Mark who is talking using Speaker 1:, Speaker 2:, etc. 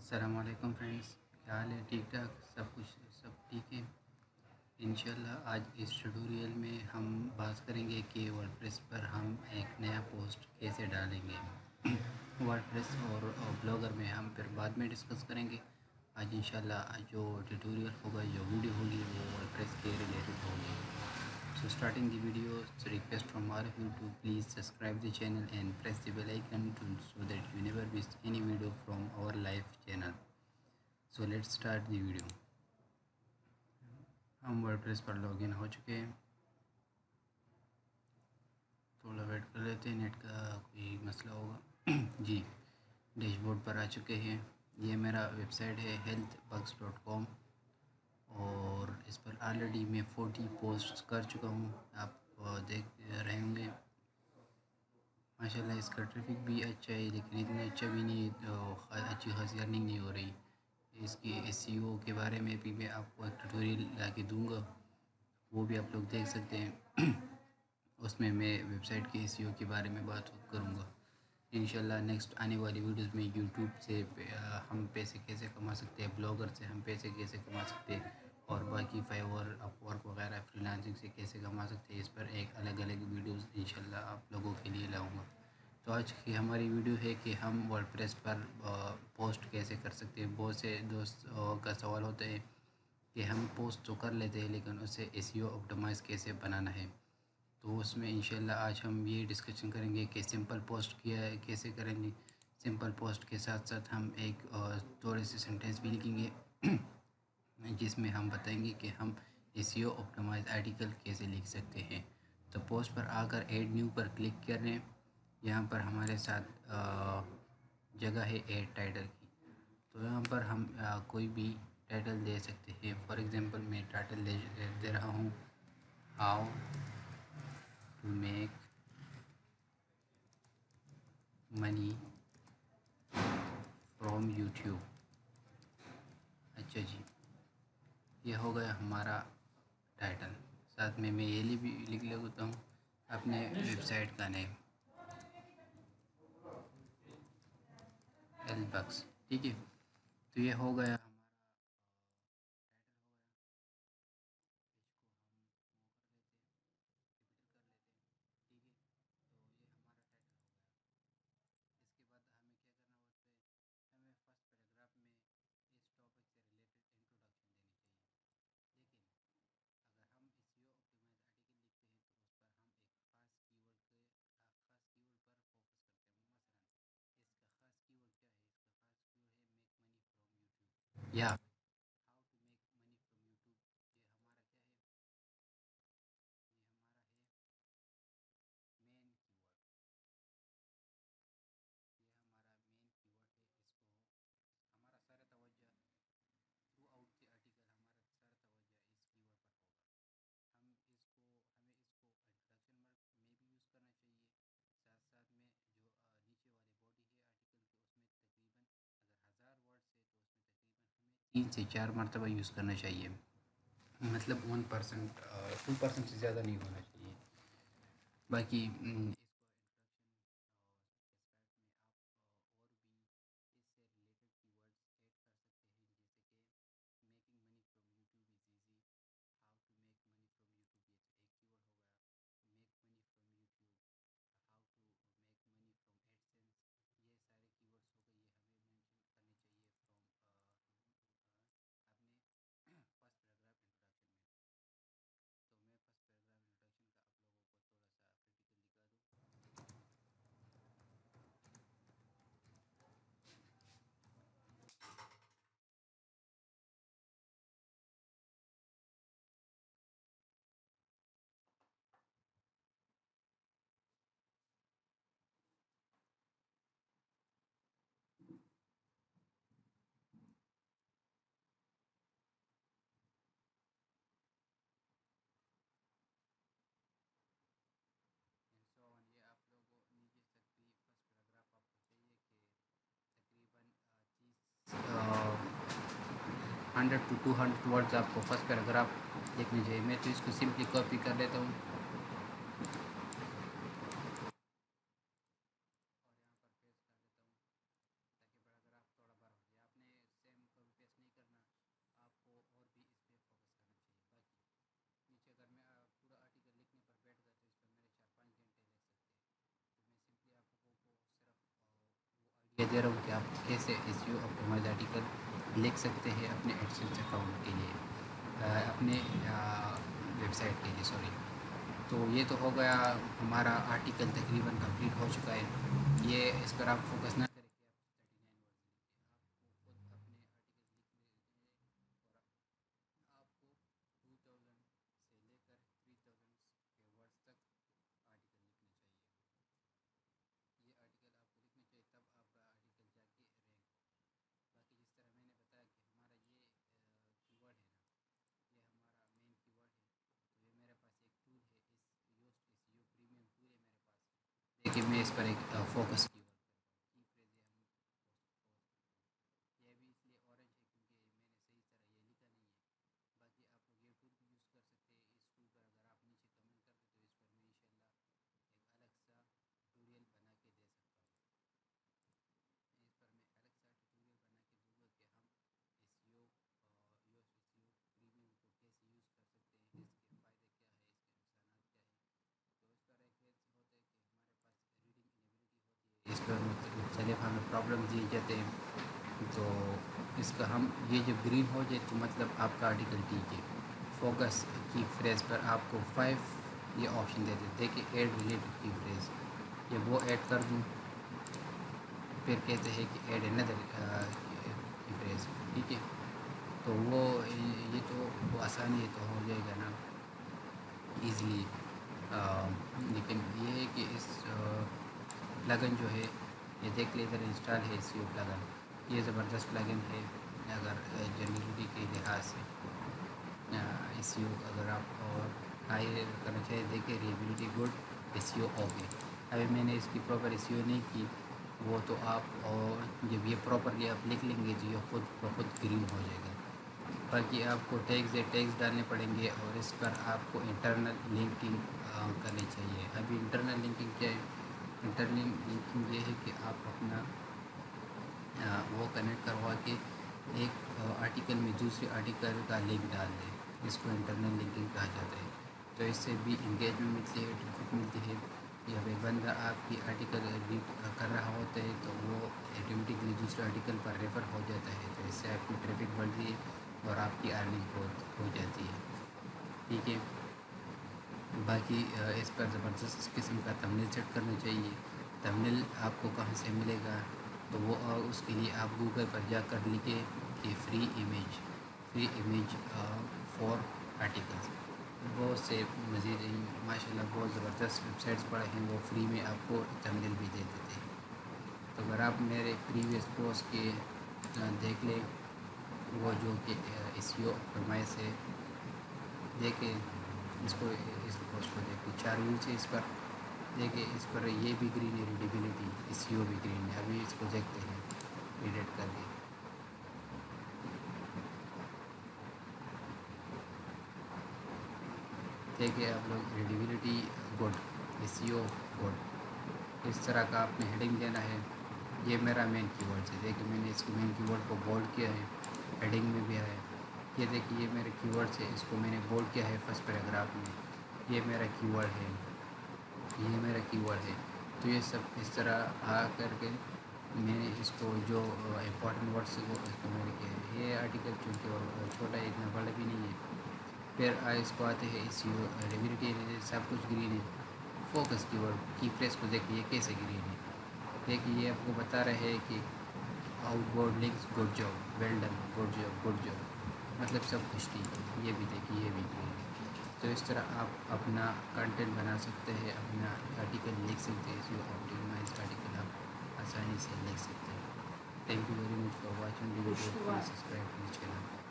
Speaker 1: السلام علیکم فرینڈس، کیا حال ہے؟ ٹھیک ٹھاک سب ٹھیک ہے انشاءاللہ۔ آج اس ٹیوٹوریل میں ہم بات کریں گے کہ ورڈپریس پر ہم ایک نیا پوسٹ کیسے ڈالیں گے۔ ورڈپریس اور بلاگر میں ہم پھر بعد میں ڈسکس کریں گے۔ آج انشاءاللہ جو ٹیوٹوریل ہوگا، جو ویڈیو ہوگی، وہ ورڈپریس کے ریلیٹڈ ہوگی۔ So starting the video, so request from all of you to please subscribe the channel and press the bell icon so that you never miss any video from our live channel. So let's start the video. ہم WordPress per log in ہو چکے ہیں، تھوڑا wait کر لیتے ہیں، net کا کوئی مسئلہ ہوگا۔ جی، ڈیش بورڈ پر آ چکے ہیں۔ یہ میرا ویب سائٹ ہے healthbugs.com، اور اس پر آلریڈی میں 40 پوسٹ کر چکا ہوں، آپ دیکھ رہے ہوں گے۔ ماشاءاللہ اس کا ٹریفک بھی اچھا ہے، لیکن اتنا اچھا بھی نہیں، اچھی خاصی ارننگ نہیں ہو رہی۔ اس کی SEO کے بارے میں بھی میں آپ کو ایک ٹیوٹوریل لا کے دوں گا، وہ بھی آپ لوگ دیکھ سکتے ہیں۔ اس میں ویب سائٹ کے SEO کے بارے میں بات کروں گا انشاءاللہ۔ نیکسٹ آنے والی ویڈیوز میں یوٹیوب سے ہم پیسے کیسے کما سکتے ہیں، بلاگر سے ہم پیسے کیسے کما سکتے ہیں، اور باقی فائیور، اپ ورک وغیرہ فری لانسنگ سے کیسے کما سکتے ہیں، اس پر ایک الگ ویڈیوز انشاءاللہ آپ لوگوں کے لیے لاؤں گا۔ تو آج کی ہماری ویڈیو ہے کہ ہم ورڈپریس پر پوسٹ کیسے کر سکتے ہیں۔ بہت سے دوست کا سوال ہوتا ہے کہ ہم پوسٹ تو کر لیتے ہیں، لیکن اسے SEO آپٹیمائز کیسے بنانا ہے۔ تو اس میں انشاءاللہ آج ہم یہ ڈسکشن کریں گے کہ سمپل پوسٹ کیسے کریں گے۔ سمپل پوسٹ کے ساتھ ساتھ ہم ایک تھوڑے سے سینٹینس بھی لکھیں گے جس میں ہم بتائیں گے کہ ہم SEO آپٹیمائز آرٹیکل کیسے لکھ سکتے ہیں۔ تو پوسٹ پر آ کر ایڈ نیو پر کلک کریں۔ یہاں پر ہمارے ساتھ جگہ ہے ایڈ ٹائٹل کی، تو یہاں پر ہم کوئی بھی ٹائٹل دے سکتے ہیں۔ فار ایگزامپل میں ٹائٹل دے رہا ہوں how to make money from YouTube. اچھا جی، یہ ہو گیا ہمارا ٹائٹل۔ ساتھ میں یہ بھی لکھ لیتا ہوں اپنے ویب سائٹ کا نیم ہیلتھ بگس، ٹھیک ہے۔ تو یہ ہو گیا ہمارا یا تین سے چار مرتبہ یوز کرنا چاہیے، مطلب 1%، 2% سے زیادہ نہیں ہونا چاہیے۔ باقی ہنڈریڈ ٹو 200 ورڈز آپ کو فرسٹ پیراگراف لکھنے چاہیے۔ میں تو اس کو سمپلی کاپی کر لیتا ہوں۔ دے رہا ہوں کہ آپ کیسے SEO آپٹیمائز آرٹیکل لکھ سکتے ہیں اپنے ایڈسنس اکاؤنٹ کے لیے، اپنے ویب سائٹ کے لیے سوری۔ تو یہ تو ہو گیا ہمارا آرٹیکل تقریباً کمپلیٹ ہو چکا ہے۔ یہ اس پر آپ فوکس نہ کریں کہ آپ 39 ورڈ لکھیں، آپ کو خود اپنے آرٹیکل لکھنے ہیں اور آپ کو 2000 سے لے کر 3000 کے ورڈز تک آرٹیکل لکھنے چاہیے۔ یہ آرٹیکل آپ کو لکھنے چاہیے، تب آپ کا آرٹیکل جا کے رینک۔ باقی جس طرح میں نے بتایا کہ ہمارا یہ کی ورڈ ہے نا، یہ ہمارا مین کی ورڈ ہے، تو یہ میرے پاس ایک ٹول ہے، اس یوسٹ SEO پریمیم ٹول ہے میرے پاس۔ لیکن میں اس پر ایک فوکس کی ورڈ کرتا ہوں، کی فریز ہم یہ بھی اس لیے اورنج ہے کیونکہ میں نے صحیح طرح یہ لکھا نہیں ہے۔ باقی آپ لوگ یہ ٹول بھی یوز کر سکتے ہیں، اس ٹول پر اگر آپ نیچے کمنٹ کر دیں تو اس پر میں انشاءاللہ ایک الگ سا ٹیوٹوریل بنا کے دے سکتا ہوں۔ اس پر میں الگ سا ٹیوٹوریل بنا کے دوں گا کہ ہم SEO یوسٹ SEO پریمیم کو کیسے یوز کر سکتے ہیں، اس کے فائدے کیا ہے، اس کے نقصانات کیا ہے۔ تو اس پر ایک ہوتا ہے کہ ہمارے پاس ریڈنگ انیبلٹی ہوتی ہے، اس پر مختلف ہمیں پرابلم دیے جاتے ہیں، تو اس کا ہم یہ جب گرین ہو جائے تو مطلب آپ کا آرٹیکل ٹھیک ہے۔ فوکس کی فریز پر آپ کو 5 یہ آپشن دیتے ہیں، دیکھیں ایڈ ریلیٹڈ کی فریز، جب وہ ایڈ کر دوں پھر کہتے ہیں کہ ایڈ اندر کی فریز، ٹھیک ہے۔ تو وہ یہ تو وہ آسانی ہے تو ہو جائے گا نا ایزیلی، لیکن یہ ہے کہ اس پلگن جو ہے یہ دیکھ لے ادھر انسٹال ہے SEO پلگن، یہ زبردست پلگن ہے اگر جنرلٹی کے لحاظ سے SEO اگر آپ ہائی کرنا چاہیے، دیکھیں ریبلٹی گڈ SEO اوکے۔ ابھی میں نے اس کی پراپر SEO نہیں کی، وہ تو آپ اور جب یہ پراپرلی آپ لکھ لیں گے تو یہ خود بخود گرین ہو جائے گا۔ باقی آپ کو ٹیگز ڈالنے پڑیں گے اور اس پر آپ کو انٹرنل لنکنگ کرنی چاہیے۔ ابھی انٹرنل لنکنگ کیا ہے؟ انٹرنل لنکنگ یہ ہے کہ آپ اپنا وہ کنیکٹ کروا کے ایک آرٹیکل میں دوسرے آرٹیکل کا لنک ڈال دیں، اس کو انٹرنل لنکنگ کہا جاتا ہے۔ تو اس سے بھی انگیجمنٹ ملتی ہے، ٹریفک ملتی ہے۔ جب ایک بندہ آپ کی آرٹیکل ریڈ کر رہا ہوتا ہے تو وہ آٹومیٹکلی دوسرے آرٹیکل پر ریفر ہو جاتا ہے، تو اس سے آپ کی ٹریفک بڑھتی ہے اور آپ کی ارننگ ہو جاتی ہے، ٹھیک ہے۔ باقی اس پر زبردست قسم کا تھمبنیل سیٹ کرنا چاہیے۔ تھمبنیل آپ کو کہاں سے ملے گا؟ تو وہ اس کے لیے آپ گوگل پر جا کر لکھیں کہ فری امیج فور آرٹیکلس۔ بہت سے مزید ماشاء اللہ بہت زبردست ویب سائٹس پڑے ہیں، وہ فری میں آپ کو تھمبنیل بھی دے دیتے ہیں۔ تو اگر آپ میرے پریویس پوسٹ کے دیکھ لیں، وہ جو کہ SEO آپٹیمائز ہے، دیکھیں اس پوسٹ کو دیکھیں، 4 ویوز ہے اس پر، دیکھیں اس پر یہ بھی گرین ہے، ریڈیبلٹی SEO بھی گرین ہے۔ ابھی اس کو دیکھتے ہیں ایڈٹ کر کے، دیکھیں آپ لوگ ریڈیبلٹی گڈ، SEO گڈ، اس طرح کا آپ نے ہیڈنگ دینا ہے۔ یہ میرا مین کی ورڈ ہے، دیکھیں میں نے اس کو مین کی ورڈ کو بولڈ کیا ہے، ہیڈنگ میں بھی ہے۔ یہ دیکھیے یہ میرے کی ورڈ ہے، اس کو میں نے بولڈ کیا ہے فرسٹ پیراگراف میں، یہ میرا کی ورڈ ہے، یہ میرا کی ورڈ ہے۔ تو یہ سب اس طرح آ کر کے میں نے اس کو جو امپورٹنٹ ورڈس وہ اس کو میں نے کیا ہے۔ یہ آرٹیکل چونکہ چھوٹا ہے، اتنا بڑا بھی نہیں ہے۔ پھر اس کو آتے ہیں SEO ریڈیبلٹی، سب کچھ گرین ہے۔ فوکس کی ورڈ کی فریز کو دیکھیے یہ کیسے گرین ہے، دیکھیے یہ آپ کو بتا رہے ہیں کہ outbound links good job, well done, good job, مطلب سب کچھ ٹھیک ہے۔ یہ بھی دیکھیے یہ بھی گرین ہے۔ تو اس طرح آپ اپنا کنٹینٹ بنا سکتے ہیں، اپنا آرٹیکل لکھ سکتے ہیں، SEO آپٹیمائز آرٹیکل آپ آسانی سے لکھ سکتے ہیں۔ Thank you very much for watching, subscribe my channel.